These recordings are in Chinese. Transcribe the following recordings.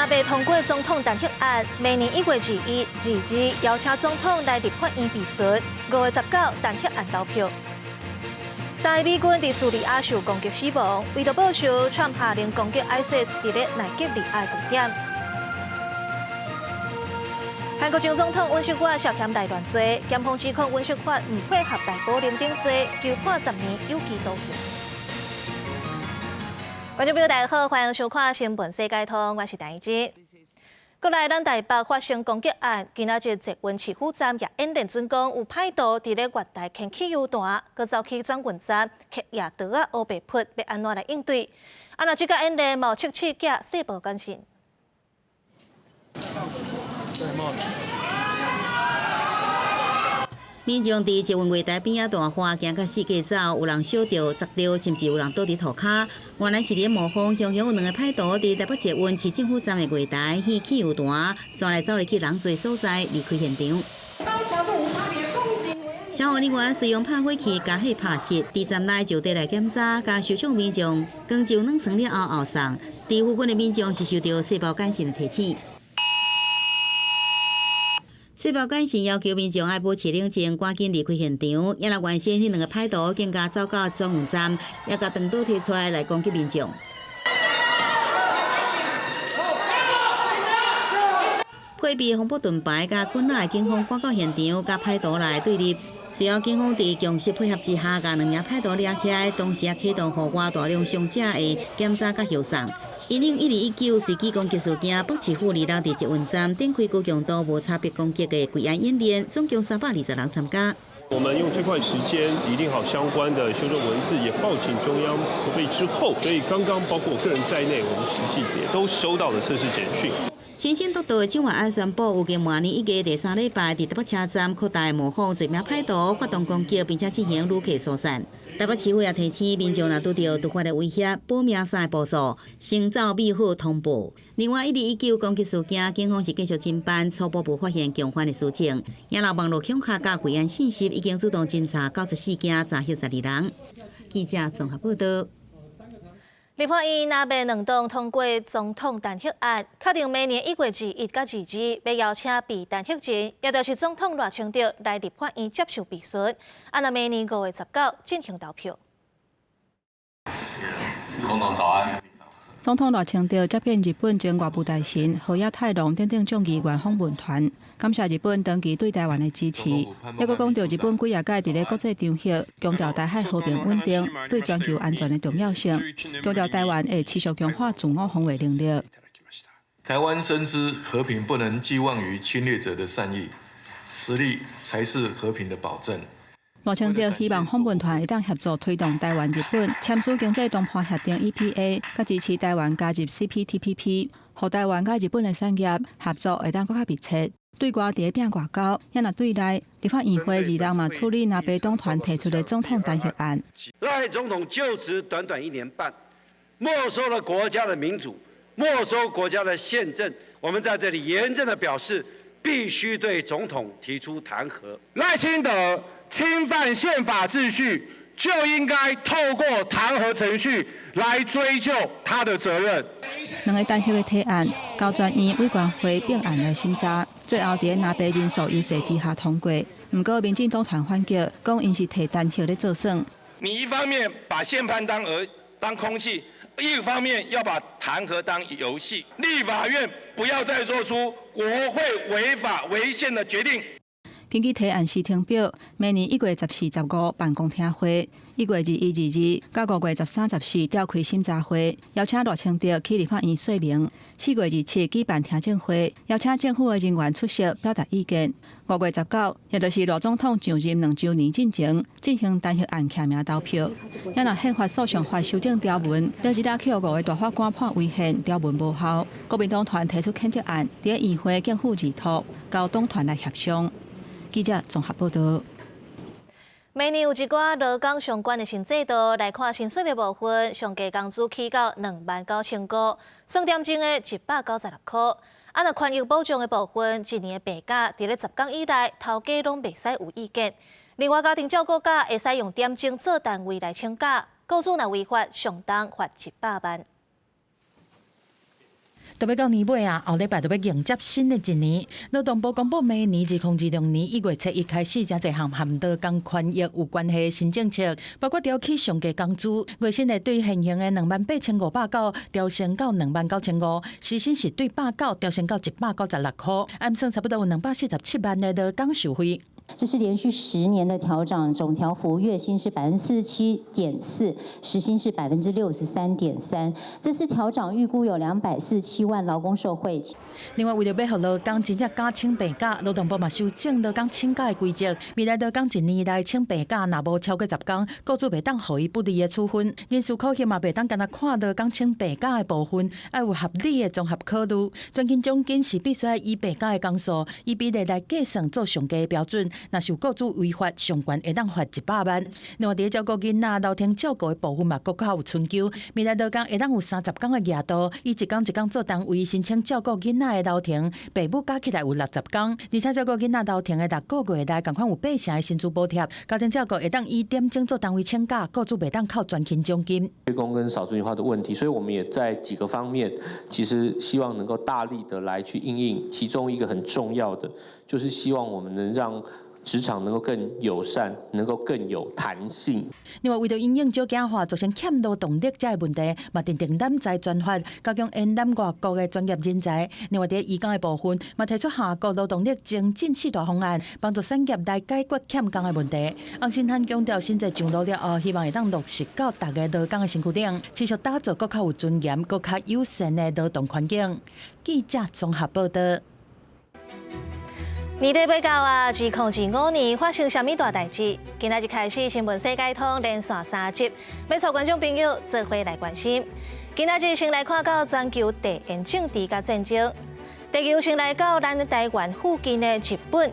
若未通过总统弹劾案，明年1月2日邀请总统来立法院备询，5月19弹劾案投票。3个美军伫叙利亚受攻击死亡，为着报仇，川下令攻击 ISIS 伫咧奈及利亚据点。韩国前总统尹锡悦涉嫌内乱罪，检方指控尹锡悦唔配合逮捕林定罪，求判10年有期徒刑。观众朋友大家好，欢迎收看《新闻世界通》，我是陈怡芝。国内咱台北发生攻击案，今仔日捷运市府站也演练准讲有歹徒伫咧月台牵汽油弹，佮走去转运站摕夜刀啊、乌白匹，要安怎来应对？若这个演练无测试假细部关心。民众伫捷运月台边仔大花行到四界走，有人烧着、砸着，甚至有人倒伫涂骹。原来是咧模仿，雄有2个歹徒伫台北捷运市政府站的月台去汽油弹，走来走去人侪所在，离开现场。消防人员使用拍火器加火拍熄，伫站内就地来检查，甲受伤民众光就软床了后送。伫附近的民众是受到细胞感染的提醒。细胞感染要求民众爱保持冷静，赶紧离开现场。也来原先迄2个歹徒更加走到转运站，也甲长刀提出来攻击民众。配备防暴盾牌甲棍仔的警方赶到现场，甲歹徒来对立。随后警方伫强势配合之下，甲2名歹徒抓起来，同时也启动户外大量伤者的检查甲后送。因应1219随机攻击事件，北市府2日伫捷运站展开高强度无差别攻击的跪案演练，总共320人参加。我们用最快时间拟定好相关的修正文字，也报请中央核备之后，所以刚刚包括我个人在内，我们实际也都收到了测试简讯。新鲜督导的蒋万安宣布，有经明年1月第3礼拜，伫台北车站扩大模仿一名歹徒发动攻击，并且进行旅客疏散。台北市府也提醒民众若拄到突发的威胁，保命伞的步骤，先走秘虎通报。另外，1219攻击事件，警方是继续侦办，初步无发现共犯的事情。也有网络恐吓甲贵案信息，已经主动侦查94件，查获12人。记者综合报道。立法院若未2党通过总统弹劾案，确定明年1月21甲2日要邀请被弹劾人，也就是总统赖清德来立法院接受备询。若明年5月19进行投票。总统早安。总统赖清德接见日本前外务大臣河野太郎等众议员访问团，感谢日本长期对台湾的支持，也佮讲到日本几啊届伫咧国际场合强调台海和平稳定对全球安全的重要性，强调台湾会持续强化自我防卫能力。台湾深知和平不能寄望于侵略者的善意，实力才是和平的保证。赖清德希望访问团会当协助推动台湾、日本签署经济同伴协定 EPA， 甲支持台湾加入 CPTPP， 互台湾甲日本的产业合作会当更加密切。对外伫拼外交，也若对内，立法院会2日嘛处理南北党团提出的总统弹劾案。赖总统就职短1年半，没收了国家的民主，没收国家的宪政。我们在这里严正的表示，必须对总统提出弹劾。赖清德侵犯宪法秩序，就应该透过弹劾程序来追究他的责任。2个弹劾的提案，交专院委员会并案来审查，最后伫南北人数优势之下通过。不过，民进党团反击，讲因是提弹劾咧做算。你一方面把宪判当空气，一方面要把弹劾当游戏。立法院不要再做出国会违法违宪的决定。根据提案时程表，明年1月14、15办公听会，1月21、22到5月13、14召开审查会，邀请赖清德去立法院说明。4月27举办听证会，邀请政府的人员出席表达意见。5月19，也就是赖总统上任2周年进前，进行弹劾案签名投票。也若宪法诉讼法修正条文，就一打去5位大法官判违宪，条文无效。国民党团提出谴责案，伫议会更付议托，交党团来协商。记者综合报道。明年有一寡劳工相关的新制度，来看薪水的部分，上加工资起到29000块，算点钟的196块。若权益保障的部分，一年的病假伫咧10天以内，头家拢袂使有意见。另外，家庭照顾假会使用点钟做单位来请假，雇主若违法，上当罚100万。特别到年尾啊，后礼拜就要迎接新的一年。劳动部公布，明年2026年1月7日开始，真侪项含劳工权益有关系新政策，包括调起上计工资，月薪会对现行的28,590调升到29,500，时薪是对190调升到196块，按算差不多有247万的劳工受惠。这是连续10年的调涨，总调幅月薪是47.4%，时薪是63.3%。这次调涨预估有247万劳工受惠。另外，为了要让劳工真正加请病假，劳动部嘛修正劳工请假的规则。未来劳工一年内请病假，若无超过10天，雇主袂当予伊不利的处分。人事考核嘛袂当干那看劳工请病假的部分，要有合理的综合考虑。全勤奖金是必须要以病假的工数以比例来计算做上计的标准。若是雇主违法，上悬会当罚100万。另外，伫照顾囡仔、留停照顾的部分嘛，搁较有春秋。未来劳工会当有30天的额度，以一天一天做单位申请照顾囡仔的留停，父母加起来有60天，而且照顾囡仔留停的6个月内，共款有8成的薪资补贴。家庭照顾会当以点钟做单位请假，雇主袂当靠全勤奖金。缺工跟少数文化的问题，所以我们也在几个方面，其实希望能够大力的来去因应。其中一个很重要的，就是希望我们能让职场能够更友善，能够更有弹性。另外，为了因应少子化造成欠劳动力这个问题，嘛订定揽才专法，加强延揽外国的专业人才。另外，在移工的部分，嘛提出下国劳动力增进4大方案，帮助产业来解决欠工的问题。王新汉强调，新制上路了后，希望会当落实到大家劳工的身躯顶，持续打造更较有尊严、更较友善的劳动环境。记者综合报道。年底要到啊，2025年发生什么大代志？今仔日开始，新闻世界通连续3集，要带观众朋友做伙来关心。今仔日先来看到全球地缘政治甲战争。地球先来到咱台湾附近的日本。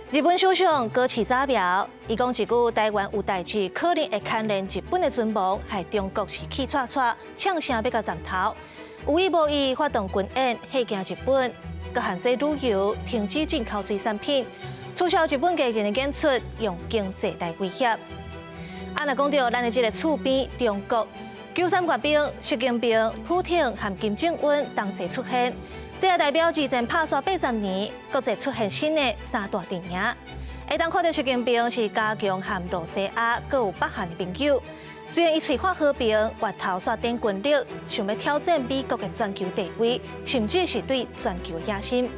日本首相高市早苗，伊讲一句台湾有代志，可能会牵连日本的存亡，害中国是气喘喘，呛声要甲斩头。有意无意发动军演，吓惊日本。各限制旅游，停止进口水产品，促销日本家人的演出，用经济来威胁。若讲到咱的这个厝边中国，93国兵、习近平、普京和金正恩同齐出现，这也代表之前拍煞80年，各自出现新的3大阵营。会当看到习近平是加强和罗西亚各有北韩的朋友。虽然伊嘴喊和平，越头刷顶军力，想要挑战美国的全球地位，甚至是对全球的野心。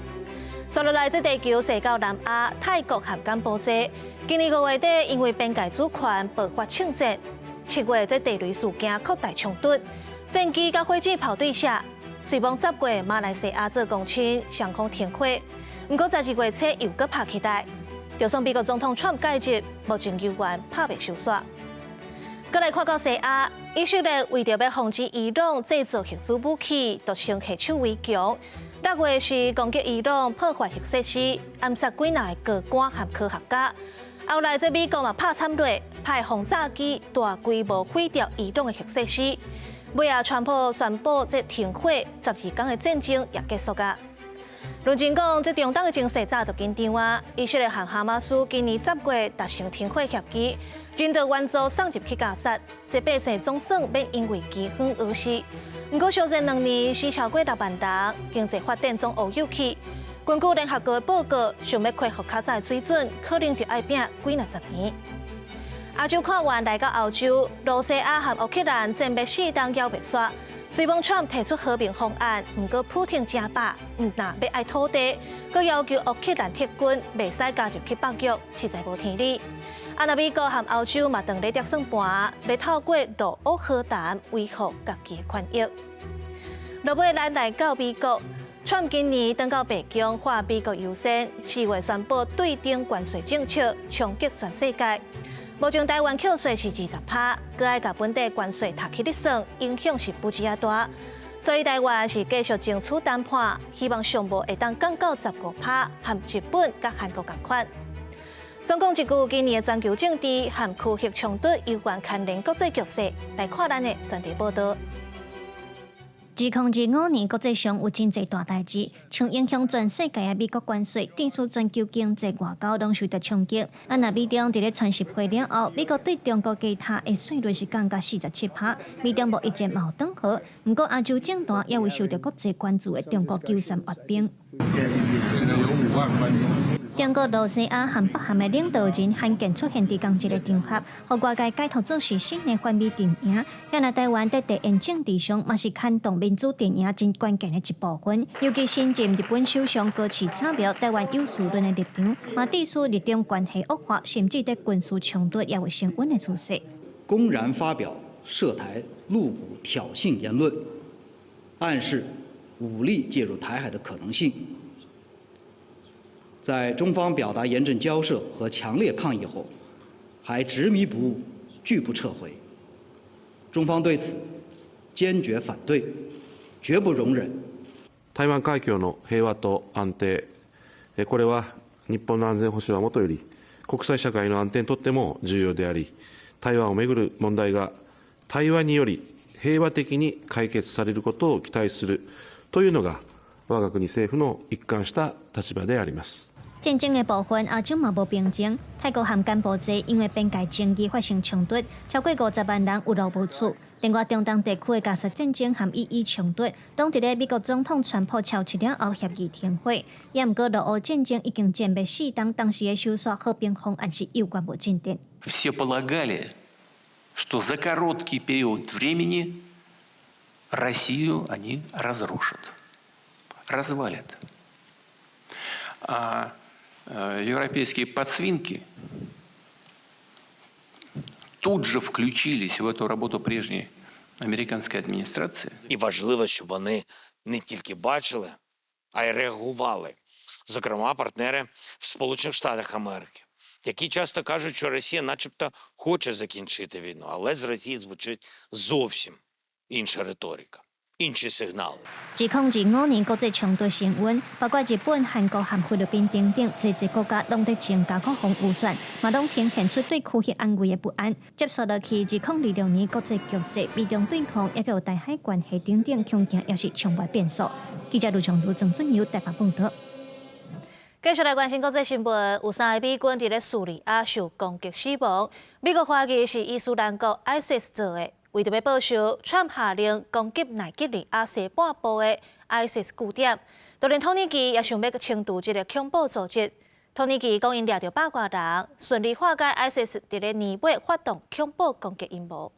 接落来，这地球射到南亚、泰国和柬埔寨。今年5月底，因为边界主权爆发枪战，7月这地雷事件扩大冲突，战机甲火箭炮对射。随望10月马来西亚做公亲，上空停火。不过12月初又搁拍起来，就算美国总统 Trump 介入，目前犹原拍未收煞。再来看到西亚，以色列为着要防止伊朗制造核子武器，独行下手为强。6月是攻击伊朗破坏核设施，暗杀几名高官和科学家。后来这美国嘛拍惨落，派轰炸机大规模毁掉伊朗的核设施。尾啊，川普宣布这停火12天的战争也结束啊。论真讲，这中东的情势早就紧张啊！以色列和哈马斯今年10月达成停火协议，人道援助送入去加沙，这百姓总算免因为饥荒而死。不过，相战2年死超过6万人，经济发展总乌有去。根据联合国的报告，想要恢复较早的水准，可能就要拼几20年。亚洲看完来到欧洲，罗西亚和乌克兰战备适当要袂煞。虽望 Trump 提出和平方案，不过普京正霸，若要爱土地，佮要求乌克兰撤军，袂使加入去北约，实在无天理。若美国和欧洲嘛当咧跌算盘，要透过陆乌和谈维护家己的权益。落尾咱来到美国 ，Trump 今年登到白宫，化美国优先，4月宣布对顶关税政策，冲击全世界。目前台湾扣税是20%，佮爱甲本地关税读起咧算，影响是不止啊大。所以台湾是继续争取谈判，希望商务会当降到15%，和日本佮韩国同款。总共一句，今年的全球政治和区域冲突有关牵连国际局势。来看咱的专题报道。2025年国际上有真侪大代志，像影响全世界的美国关税、电子全球经济外交拢受到冲击。那美中伫咧川习会了后，美国对中国其他的税率是降到47%，美中无一直矛盾好。不过亚洲政坛也为受到国际关注的中国救伞阅兵。中国罗西亚和北韩的领导人罕见出现伫同一个场合，互外界解读做是新的反美电影。也那台湾在地缘政治上，嘛是牵动民主电影真关键的一部分。尤其新任日本首相高市早苗台湾有事论的立场，嘛指出日中关系恶化，甚至在军事冲突也会升温的趋势。公然发表涉台、露骨挑衅言论，暗示武力介入台海的可能性。在中方表达严正交涉和强烈抗议后，还执迷不悟，拒不撤回。中方对此坚决反对，绝不容忍。台湾海峡の平和と安定、これは日本の安全保障はもとより国際社会の安定にとっても重要であり、台湾をめぐる問題が対話により平和的に解決されることを期待するというのが我が国政府の一貫した立場であります。战争的部分，亚洲嘛无平静。泰国和柬埔寨因为边界争议发生冲突，超过50万人有路无厝。另外，中东地区的加沙战争和伊伊冲突，拢伫咧美国总统川普超7了后协议停火。也毋过，俄乌战争已经战灭4档，当时的收缩和平方案是有关无进展。Все полагали, что за короткий период времени Россию они разрушат, развалят. Европейские подсвинки тут же включились в эту работу прежней американської адміністрації. І важливо, щоб вони не тільки бачили, а й реагували. Зокрема, партнери в Сполучених Штатах Америки, які часто кажуть, що Росія начебто хоче закінчити війну, але з Росії звучить зовсім інша риторика. інші сигнали. 2025年国际冲突升温，包括日本、韩国和菲律宾等等，侪个国家拢在增加国防预算，嘛拢呈现出对区域安危的不安。接续落去，2026年国际局势、美中对抗，也有台海关系等等，恐惊也是充满变数。记者卢长如、郑准友台北报道。继续来关心国际新闻，有3个美军伫咧叙利亚受攻击死亡，美国怀疑是伊斯兰国 ISIS 做的。为着要报仇，川普下令攻击奈及利亚西半部的 ISIS 据点，就连土耳其也想要清除这个恐怖组织。土耳其讲因掠到100多人，顺利化解 ISIS 伫咧年尾发动恐怖攻击阴谋。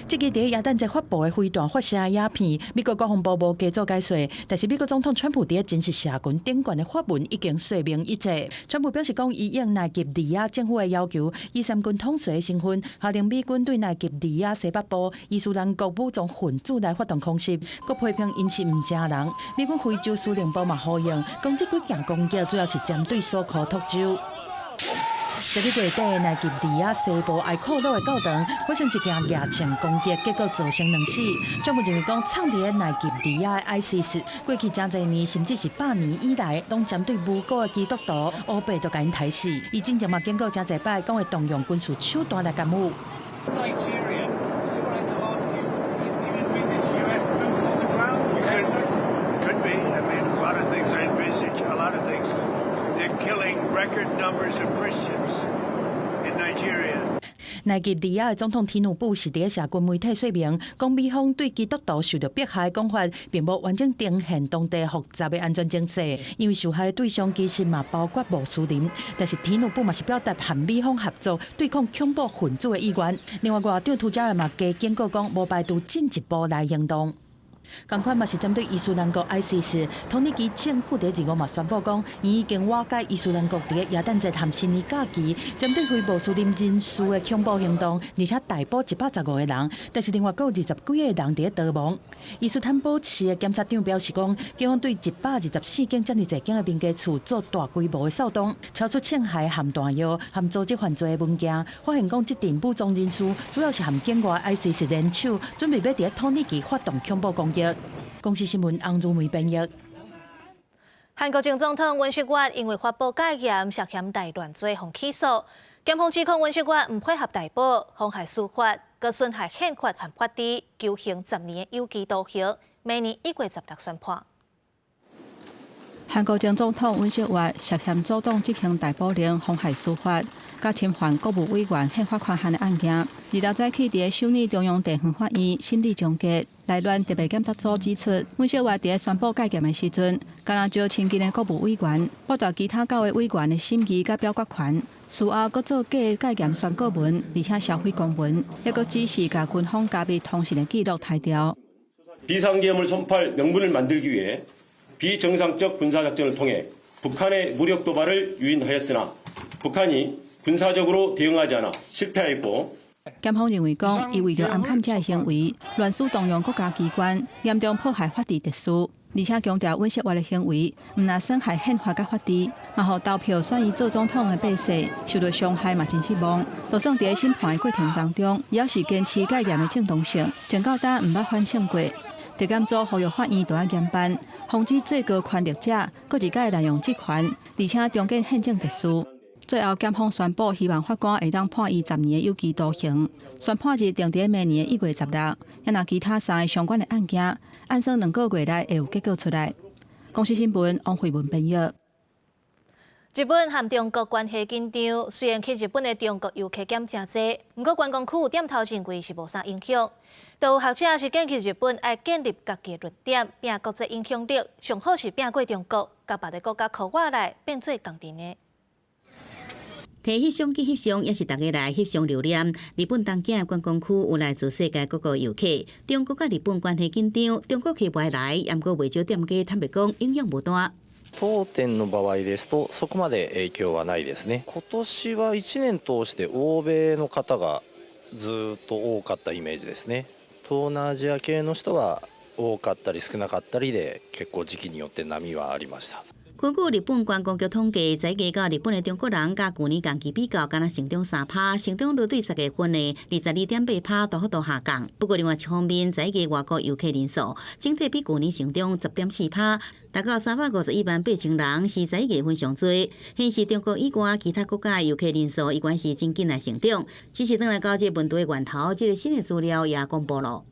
这个伫耶诞节发布的飞弹发射影片，美国国防部无加做解说，但是美国总统川普伫真实社群顶悬的发文已经说明一切。川普表示讲，伊应奈及利亚政府的要求，以三军统帅的身份，下令美军对奈及利亚西北部伊斯兰国武装分子来发动空袭，佮批评因是毋正人。美军非洲司令部嘛呼应，讲这几件攻击主要是针对苏库托州。11月底，奈及利亚西部埃库鲁的教堂发生一件夜情攻击，结果造成2死。专门认为讲，创立的奈及利亚的 ISIS， 过去真侪年，甚至是100年以来，拢针对无辜的基督徒，乌白都甲因杀死。伊真正嘛经过真侪摆，讲会动用军事手段来干预。奈及利亚的总统提努布是伫社群媒体说明，讲美方对基督徒受到迫害的讲法，并无完整呈现当地复杂的安全情势，因为受害的对象其实嘛包括穆斯林。但是提努布嘛是表达和美方合作对抗恐怖分子的意愿。另外，外长图加尔嘛加警告讲，无排除进一步来行动。同款嘛是针对伊斯兰国 ISIS， 土耳其政府伫2月嘛宣布讲，伊已经瓦解伊斯兰国伫耶诞节和新年假期针对非穆斯林人士的恐怖行动，而且逮捕115个人，但是另外还有20几个人伫逃亡。伊斯坦堡市的检察长表示讲，警方对124间遮尔侪间的民家厝做大规模的扫动，抄出枪械和弹药和组织犯罪的物件，发现讲这阵武装人士主要是和境外 ISIS 联手，准备要伫土耳其发动恐怖攻击。公司新闻洪如梅编译。韩国前总统文锡月因为发布戒严涉嫌内乱罪，被起诉。检方指控文锡月唔配合逮捕，妨害司法。佮损害宪法和法治，求刑10年有期徒刑，明年1月16宣判。韩国前总统尹锡悦涉嫌阻挡执行逮捕令、妨害司法、甲侵犯国务委员宪法权限的案件，2日早起伫首尔中央地方法院审理终结。内院特别检察组指出，尹锡悦伫宣布戒严的时阵，敢若招亲近的国务委员，剥夺其他9位委员的审议甲表决权。事后，佫做假戒严宣告文，而且销毁公文，还佫指示甲军方加密通讯的记录拆掉。 비상계엄을 선포할 명분을 만들기 위해 비정상적 군사작전을 통해 북한의 무력 도발을 유인하였으나 북한이 군사적으로 대응하지 않아 실패하였고 检方认为讲，伊为着暗砍这个行为，乱使动用国家机关，严重破坏法治秩序，而且强调尹锡悦的行为毋但损害宪法甲法治，嘛互投票选伊做总统的百姓受到伤害嘛真失望。就算伫审判的过程当中，也是坚持戒严的正当性，警告单毋捌反省过。 地检组呼吁法院都要严办，防止最高权力者各一概滥用职权，而且重建宪政秩序。最后，检方宣布，希望法官会当判伊10年的有期徒刑。宣判日定伫明年1月16日，也若其他3个相关的案件，按算2个月内会有结果出来。公司新闻王慧文编译。 日本和中国关系紧张，虽然去日本的中国游客减真多，不过观光区点头认为是无啥影响。都有学者是建议日本爱建立家己的论点，拼国际影响力，上好是拼过中国，甲别个国家靠我来变做共阵的。摕翕相机翕相，也是大家来翕相留念。日本东京观光区有来自世界各国游客，中国甲日本关系紧張，中国客不爱来，不过未少店家坦白講影響無大。 当店の場合ですとそこまで影響はないですね。今年は1年通して欧米の方がずっと多かったイメージですね。東南アジア系の人は多かったり少なかったりで結構時期によって波はありました。 根据日本观光局统计，在价到日本的中国人，甲去年同期比较，敢若成长3%，成长率对10月份的22.8%大幅度下降。不过另外一方面，在价外国游客人数整体比去年成长10.4%，达到351万8千人，是在价份上多，显示中国以外其他国家的游客人数依然是真紧来成长。只是等来到这问题的源头，这个新的资料也公布了。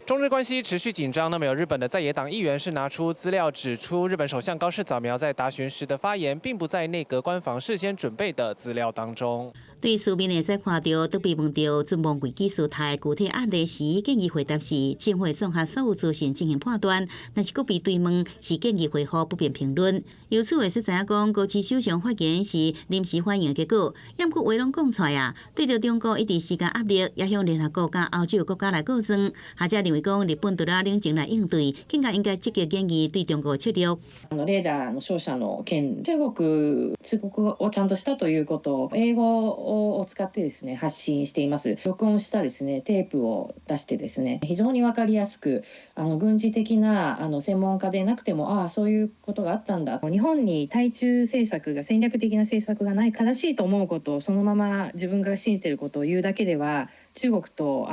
中日关系持续紧张，那么有日本的在野党议员是拿出资料指出，日本首相高市早苗在答询时的发言，并不在内阁官房事先准备的资料当中。 对书面会使看到，特别问到准望危机事态具体案例时，建议回答是政府综合所有资讯进行判断，但是个别对问是建议回复不便评论。由此会使知影讲，高市首相发言是临时反应的结果，也毋过话拢讲出来啊，对着中国一直施加压力，也向联合国甲欧洲国家来告状。学者认为讲，日本除了冷静来应对，更加应该积极建议对中国撤留。レーダーの照射の件、中国通告をちゃんとしたということを英語を使ってですね発信しています。録音したですねテープを出してですね非常に分かりやすく軍事的な専門家でなくてもそういうことがあったんだ。日本に対中政策が戦略的な政策がない正しいと思うことをそのまま自分が信じていることを言うだけでは中国と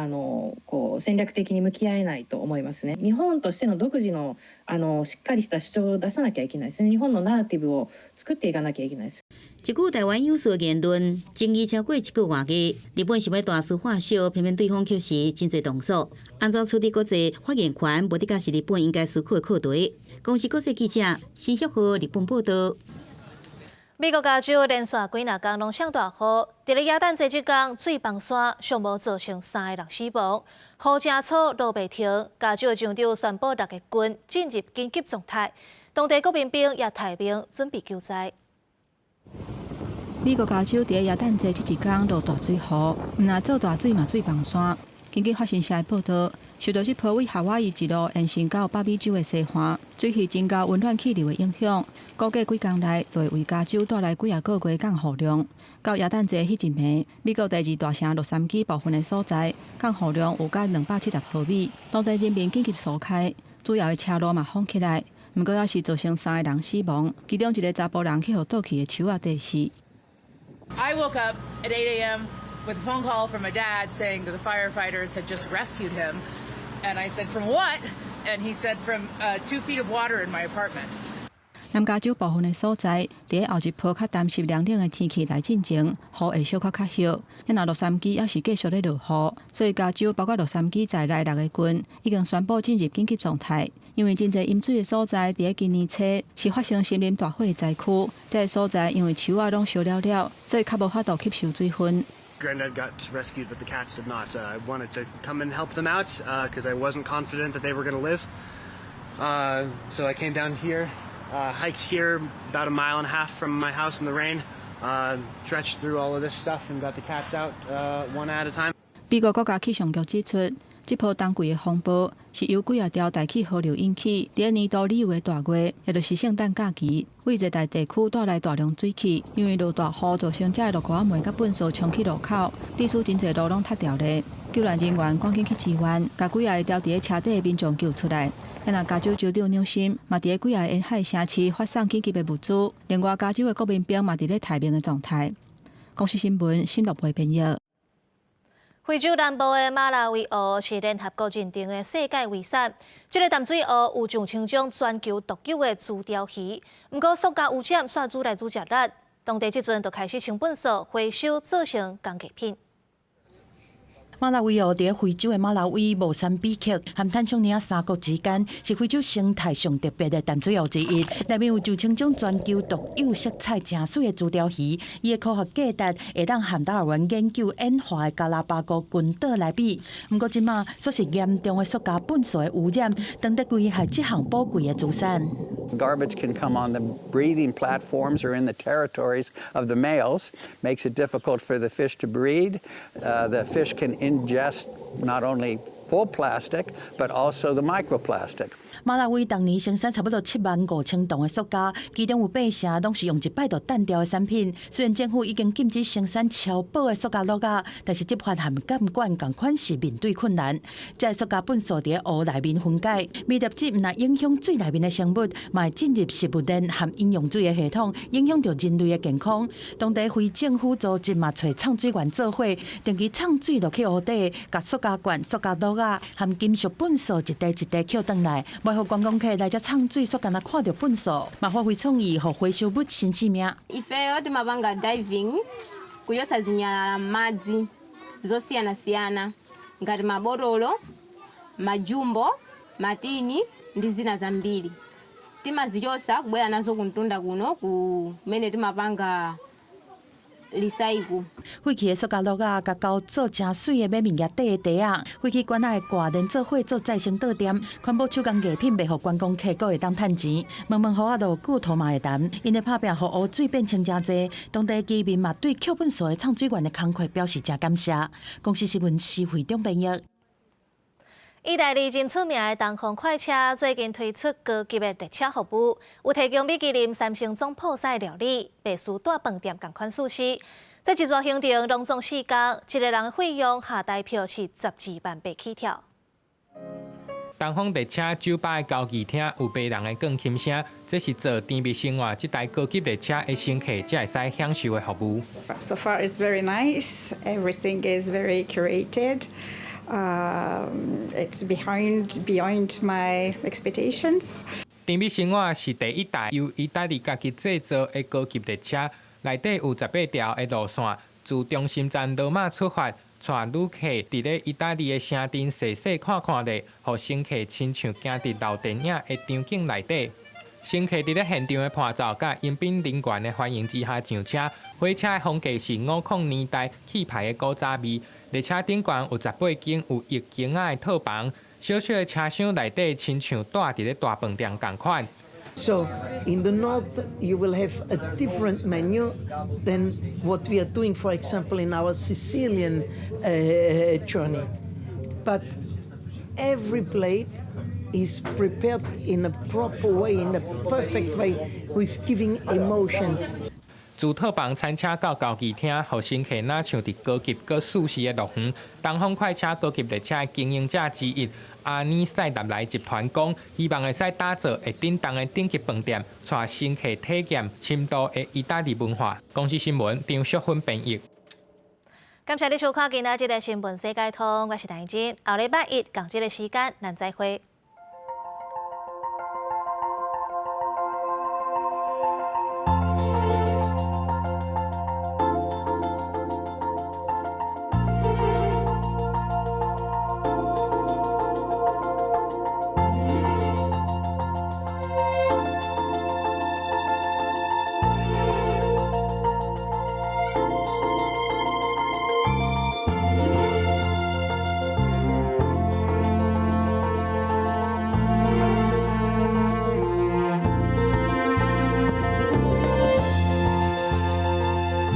こう戦略的に向き合えないと思いますね。日本としての独自のしっかりした主張を出さなきゃいけないですね。日本のナラティブを作っていかなきゃいけないです。一句台湾有事言论，争议超过1个外月，日本想要大肆化小，偏偏对方却是真侪动作。安怎处理国际发言权，无的确是日本应该思考的课题。公司国际记者施旭豪日本报道。美国加州连续几若天拢上大雨，伫咧耶诞节即天，水崩山尚无造成3个人死亡，雨正草落袂停。加州的州长宣布6个郡进入紧急状态，当地国民兵也派兵准备救灾。美国加州伫耶诞节即一天落大水雨，毋但做大水嘛水崩山。根据发新社的报道，受到这波为夏威夷一路延伸到北美洲的西环，水汽增加温暖气流的影响，估计几天内就会为加州带来几个月降雨量。到耶诞节迄一暝，美国第2大城洛杉矶部分的所在降雨量有达270毫米，当地人民紧急疏开，主要的车路嘛封起来。不过也是造成3个人死亡，其中一个查甫人去互倒去的树仔底死。I woke up at 8 a.m. with a phone call from my dad saying that the firefighters had just rescued him. And I said, from what? And he said, from 2 feet of water in my apartment. 南加州部分的所在，伫后一波较淡湿凉冷的天气来进前，雨会小可较少。若洛杉矶也是继续咧落雨，所以加州包括洛杉矶在内6个郡已经宣布进入紧急状态。因为真侪饮水的所在，伫今年初是发生森林大火的灾区，这个所在因为树啊拢烧了了，所以较无法度吸收水分。 Granddad got rescued, but the cats did not. I wanted to come and help them out because I wasn't confident that they were going to live. So I came down here, hiked here about 1.5 miles from my house in the rain, trenched through all of this stuff and got the cats out one at a time. 美国国家气象局指出，这波冬季的风暴是由几啊条大气河流引起。第年度2月大月，也就是圣诞假期，为热带地区带来大量水汽，因为落大雨造成这落雨梅甲粪扫冲去路口，地区真侪路拢塌掉咧。救援人员赶紧去支援，把几啊个掉伫车底的民众救出来。那加州州长纽森嘛，伫几啊个沿海城市发送紧急的物资，另外加州的国民兵嘛伫咧待命的状态。公司新闻新乐培编译。 非洲南部的马拉维河是联合国认定的世界遗产。这个淡水河有上千种全球独有的珠鲷鱼，不过塑胶污染煞愈来愈热烈，当地即阵就开始清粪扫回收，做成工艺品。 马拉维河伫非洲的马拉维、莫桑比克和坦桑尼亚3国之间，是非洲生态上特别的淡水河之一。内面有9000种全球独有、色彩正水的珠鲷鱼。伊的科学价值会当和达尔文研究演化的加拉巴哥群岛来比。不过，即马却是严重的塑胶粪扫的污染，当得危害这项宝贵的资产。 Garbage can come on the breeding platforms or in the territories of the males, makes it difficult for the fish to breed. The fish can ingest not only full plastic, but also the microplastic. 马拉维当年生产差不多75000吨的塑胶，其中有8成拢是用一摆就单掉的产品。虽然政府已经禁止生产超薄的塑胶落架，但是执法和监管同款是面对困难。这塑胶粪扫伫河内面分解，微粒子毋但影响水内面的生物，嘛会进入食物链和饮用水的系统，影响到人类的健康。当地非政府组织嘛找唱水员做伙，定期唱水落去河底，甲塑胶罐、塑胶落架和金属粪扫一袋一袋捡回来。 互观光客来遮唱水，煞敢若看到粪扫，嘛发挥创意，互回收物新生命。Ife yote mabanga diving kuyosazinya maji zosiyana-siyana ngati maborolo, majumbo, matini ndi zina zambiri. Timazichosa kubwera nazo kumtunda kuno kumene timapanga recycle. 废弃的塑胶落架，甲交做正水的买物业底的地啊，废弃罐仔的挂连做伙做再生倒店，环保手工艺品卖互观光客，阁会当趁钱。问问雨啊，落久土嘛会淡，因为拍拼互湖水变清真济。当地居民嘛对捡粪扫的唱水员的工课表示真感谢。公司新闻是会中编译。 意大利真出名的东风快车最近推出高级的列车服务，有提供米其林3星总铺塞料理、白薯大饭店同款寿司。这一桩行程拢总4天，一个人的费用下台票是12万8起跳。东风列车酒吧的高级厅有别人的更轻声，这是做甜蜜生活这台高级列车的乘客才会使享受的服务。So far, it's very nice. Everything is very curated. It's beyond my expectations. 甜蜜生活是第一台由意大利家己制造的高级列车，内底有18条的路线，自中心站罗马出发，带旅客伫咧意大利的城镇细细看看咧，互乘客亲像行伫老电影的场景内底。乘客伫咧现场的拍照，甲迎宾人员的欢迎之下上车。火车的风格是50年代气派的古早味。列车顶悬有18间有液晶仔的套房，小小的车厢内底亲像住伫咧大饭店同款。 So in the north, you will have a different menu than what we are doing, for example, in our Sicilian journey. But every plate is prepared in a proper way, in a perfect way, with giving emotions. 自套房餐车到高级厅，互乘客若像伫高级搁舒适的乐园。东风快车高级列车的经营者之一阿尼塞达莱集团讲，希望会使打造会顶当的顶级饭店，带乘客体验深度的意大利文化。公司新闻张淑芬编译。感谢你收看今仔日的新闻世界通，我是陈怡真，后礼拜一同这个时间咱再会。